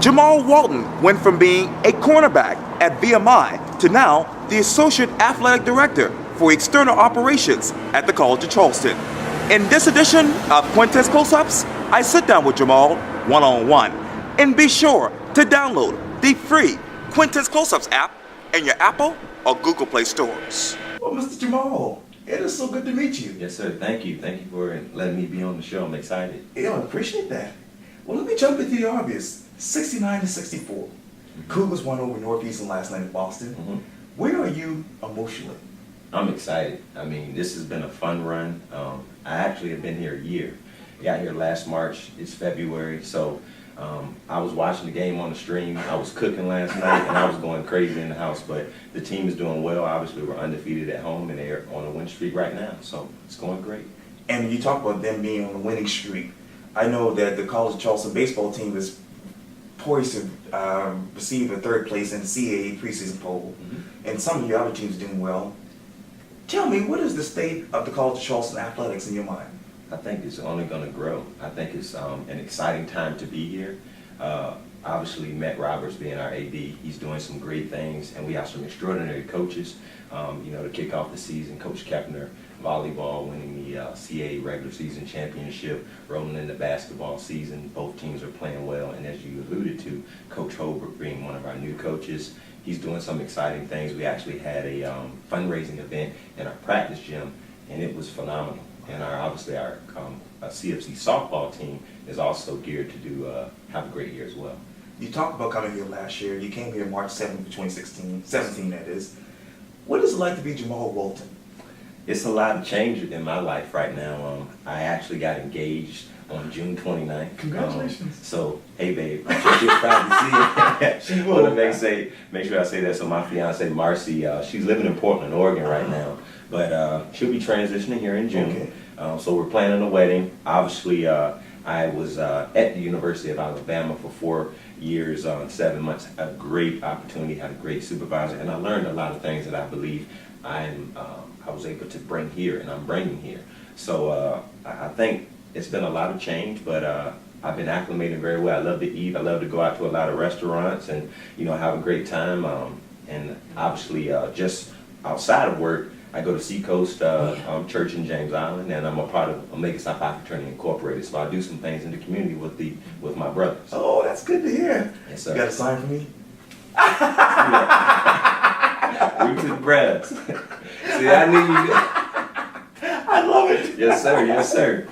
Jamaal Walton went from being a cornerback at VMI to now the Associate Athletic Director for External Operations at the College of Charleston. In this edition of Quintin's Close-Ups, I sit down with Jamaal one-on-one. And be sure to download the free Quintin's Close-Ups app in your Apple or Google Play stores. Well, Mr. Jamaal, it is so good to meet you. Yes, sir. Thank you. Thank you for letting me be on the show. I'm excited. Yeah, I appreciate that. Well, let me jump into the obvious. 69-64. Cougars won over Northeastern last night in Boston. Where are you emotionally? I'm excited. I mean, this has been a fun run. I actually have been here a year. I got here last March. It's February, so I was watching the game on the stream. I was cooking last night, and I was going crazy in the house. But the team is doing well. Obviously, we're undefeated at home, and they're on a win streak right now. So it's going great. And when you talk about them being on a winning streak, I know that the College of Charleston baseball team is poised to receive a third place in the CAA preseason poll, and some of your other teams doing well. Tell me, what is the state of the College of Charleston athletics in your mind? I think it's only going to grow. I think it's an exciting time to be here. Obviously, Matt Roberts being our AD, he's doing some great things, and we have some extraordinary coaches. To kick off the season, Coach Kepner, volleyball, winning the CAA regular season championship, rolling into basketball season. Both teams are playing well, and as you alluded to, Coach Holbrook being one of our new coaches, he's doing some exciting things. We actually had a fundraising event in our practice gym, and it was phenomenal. And obviously our CFC softball team is also geared to do have a great year as well. You talked about coming here last year. You came here March 7th, 2017 that is. What is it like to be Jamaal Walton? It's a lot of change in my life right now. I actually got engaged on June 29th. Congratulations. So, hey babe, I'm sure she's proud to see it. She will. But make sure I say that. So my fiance Marcy, she's living in Portland, Oregon right now. But she'll be transitioning here in June. Okay. So we're planning a wedding. Obviously, I was at the University of Alabama for 4 years, 7 months. A great opportunity, had a great supervisor, and I learned a lot of things that I believe I was able to bring here, and I'm bringing here. So I think it's been a lot of change, but I've been acclimating very well. I love to eat. I love to go out to a lot of restaurants and have a great time. And obviously, just outside of work, I go to Seacoast Church in James Island, and I'm a part of Omega Psi Phi Fraternity Incorporated. So I do some things in the community with my brothers. Oh, that's good to hear. Yes, sir. You got a sign for me? Root to the brass. See, I knew you. I love it. Yes, sir. Yes, sir.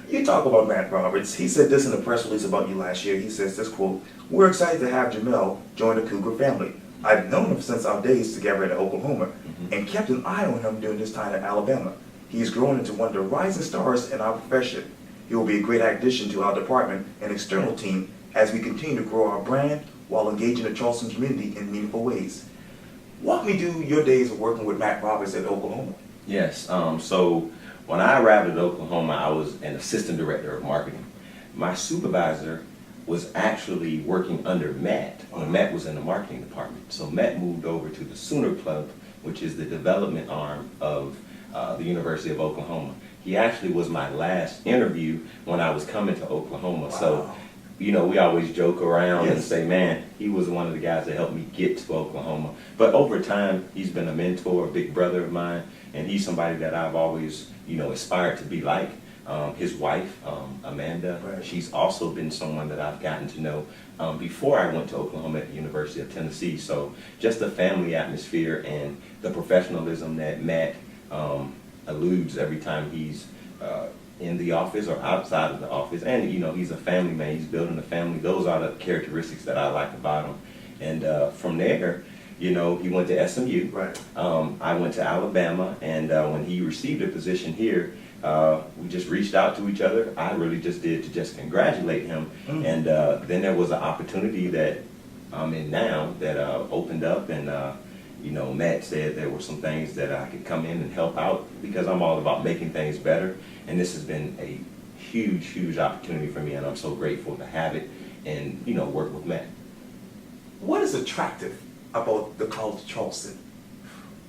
You talk about Matt Roberts. He said this in a press release about you last year. He says this quote, "We're excited to have Jamaal join the Cougar family. I've known him since our days together at Oklahoma and kept an eye on him during his time at Alabama. He's grown into one of the rising stars in our profession. He will be a great addition to our department and external team as we continue to grow our brand while engaging the Charleston community in meaningful ways." Walk me through your days of working with Matt Roberts at Oklahoma. Yes. So when I arrived at Oklahoma, I was an assistant director of marketing. My supervisor was actually working under Matt when Matt was in the marketing department. So Matt moved over to the Sooner Club, which is the development arm of the University of Oklahoma. He actually was my last interview when I was coming to Oklahoma. Wow. So, we always joke around and Yes. say, man, he was one of the guys that helped me get to Oklahoma. But over time, he's been a mentor, a big brother of mine, and he's somebody that I've always, aspired to be like. His wife, Amanda, Right. she's also been someone that I've gotten to know before I went to Oklahoma at the University of Tennessee. So just the family atmosphere and the professionalism that Matt alludes every time he's in the office or outside of the office. And, he's a family man. He's building a family. Those are the characteristics that I like about him. And from there, he went to SMU. Right. I went to Alabama, and when he received a position here, we just reached out to each other. I really just did to just congratulate him. And then there was an opportunity that I'm in now that opened up, and Matt said there were some things that I could come in and help out because I'm all about making things better. And this has been a huge, huge opportunity for me, and I'm so grateful to have it and, work with Matt. What is attractive about the College of Charleston?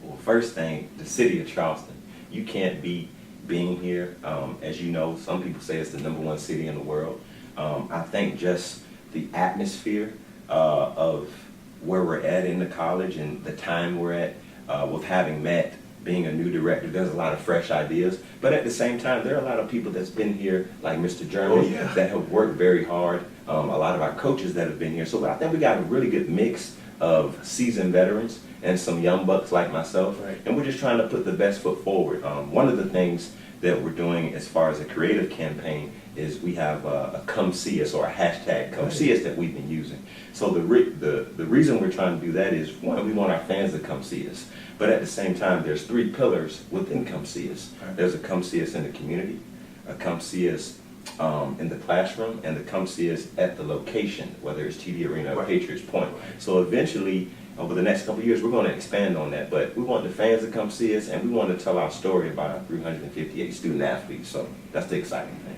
Well, first thing, the city of Charleston. You can't beat being here. As you know, some people say it's the #1 city in the world. I think just the atmosphere of where we're at in the college and the time we're at with having met, being a new director, there's a lot of fresh ideas. But at the same time, there are a lot of people that's been here, like Mr. German, that have worked very hard. A lot of our coaches that have been here. So I think we got a really good mix of seasoned veterans and some young bucks like myself. Right. And we're just trying to put the best foot forward. One of the things that we're doing as far as a creative campaign is we have a come see us, or a hashtag come see us, that we've been using. So the reason we're trying to do that is, one, we want our fans to come see us. But at the same time, there's 3 pillars within come see us. Right. There's a come see us in the community, a come see us in the classroom, and the come see us at the location, whether it's TD Arena or Patriots Point. So eventually, over the next couple of years, we're going to expand on that. But we want the fans to come see us, and we want to tell our story about our 358 student athletes. So that's the exciting thing.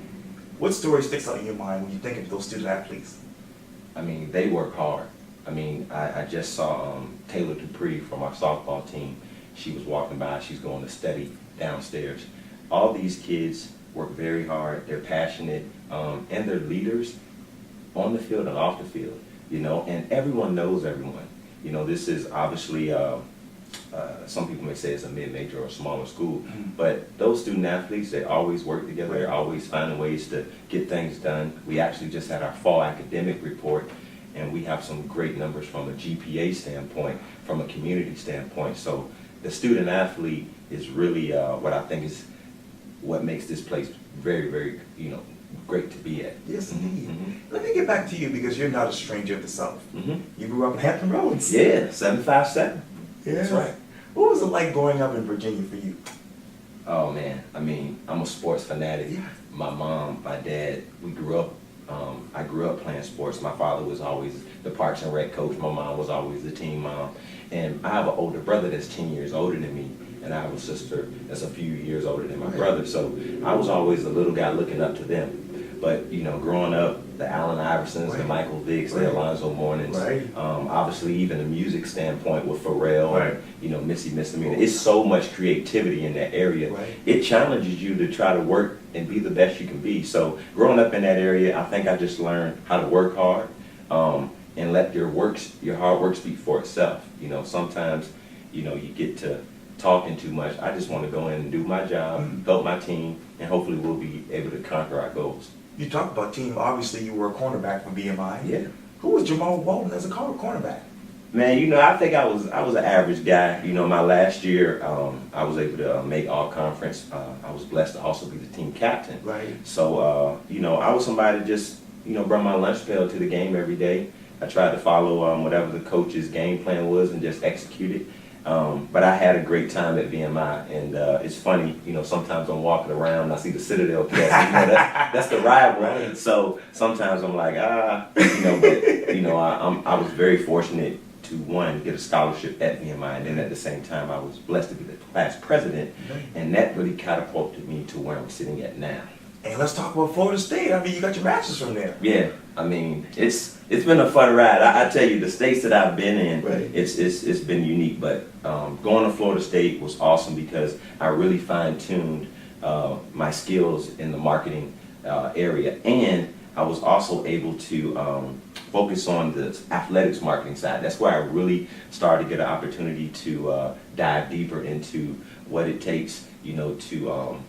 What story sticks out in your mind when you think of those student athletes? I mean, they work hard. I mean, I just saw Taylor Dupree from our softball team. She was walking by. She's going to study downstairs. All these kids work very hard. They're passionate, and they're leaders on the field and off the field, you know, and everyone knows everyone. You know, this is obviously, some people may say it's a mid-major or a smaller school, but those student athletes, they always work together. They're always finding ways to get things done. We actually just had our fall academic report, and we have some great numbers from a GPA standpoint, from a community standpoint. So the student athlete is really what I think is what makes this place very, very, you know, great to be at. Yes, indeed. Let me get back to you, because you're not a stranger of the South. You grew up in Hampton Roads. Yeah, 757. Yeah. That's right. What was it like growing up in Virginia for you? Oh man, I mean, I'm a sports fanatic. Yeah. My mom, my dad, we grew up, I grew up playing sports. My father was always the Parks and Rec coach. My mom was always the team mom. And I have an older brother that's 10 years older than me, and I have a sister that's a few years older than my brother. So I was always the little guy looking up to them. But, you know, growing up, the Allen Iversons, the Michael Vicks, the Alonzo Mournings, obviously even the music standpoint with Pharrell, and, you know, Missy Misdemeanor. It's so much creativity in that area. It challenges you to try to work and be the best you can be. So growing up in that area, I think I just learned how to work hard and let your hard work speak for itself. You know, sometimes, you know, you get to talking too much. I just want to go in and do my job, help my team, and hopefully we'll be able to conquer our goals. You talked about team. Obviously, you were a cornerback for BMI. Yeah. Who was Jamaal Walton as a cornerback? Man, you know, I think I was an average guy. You know, my last year, I was able to make all conference. I was blessed to also be the team captain. So, you know, I was somebody that just, you know, brought my lunch pail to the game every day. I tried to follow whatever the coach's game plan was and just execute it. But I had a great time at VMI, and it's funny, you know, sometimes I'm walking around and I see the Citadel cast, you know, that's the rival. So sometimes I'm like, you know, but, you know, I was very fortunate to, one, get a scholarship at VMI, and then at the same time I was blessed to be the class president, and that really catapulted me to where I'm sitting at now. And let's talk about Florida State. I mean, you got your master's from there. Yeah, I mean, it's been a fun ride. I tell you, the states that I've been in, it's been unique. But going to Florida State was awesome because I really fine-tuned my skills in the marketing area, and I was also able to focus on the athletics marketing side. That's where I really started to get an opportunity to dive deeper into what it takes, you know, to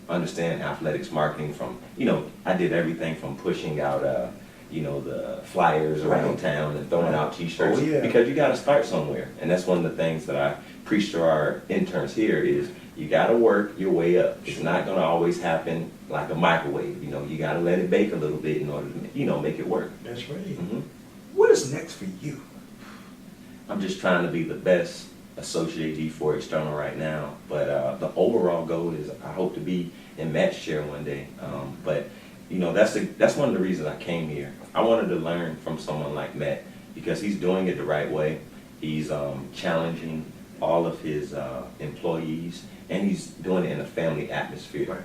understand athletics marketing. From, you know, I did everything from pushing out you know, the flyers around town and throwing out t-shirts, because you got to start somewhere. And that's one of the things that I preach to our interns here is you got to work your way up. It's not going to always happen like a microwave. You know, you got to let it bake a little bit in order to, you know, make it work. That's right. What is next for you? I'm just trying to be the best associate AD for external right now, but the overall goal is I hope to be in Matt's chair one day. But you know, that's one of the reasons I came here. I wanted to learn from someone like Matt because he's doing it the right way. He's challenging all of his employees, and he's doing it in a family atmosphere.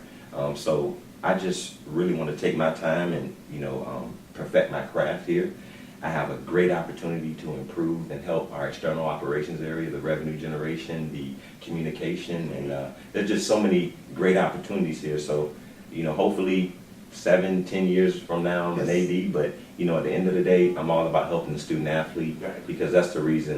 So I just really want to take my time and, you know, perfect my craft here. I have a great opportunity to improve and help our external operations area, the revenue generation, the communication, and there's just so many great opportunities here. So, you know, hopefully 7, 10 years from now, I'm an Yes. AD, but, you know, at the end of the day, I'm all about helping the student athlete, Right. because that's the reason,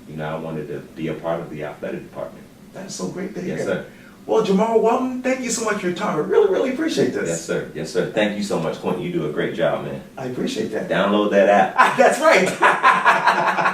you know, I wanted to be a part of the athletic department. That's so great to hear. Yes, sir. Well, Jamaal Walton, thank you so much for your time. I really, really appreciate this. Yes, sir. Yes, sir. Thank you so much, Quintin. You do a great job, man. I appreciate that. Download that app. That's right.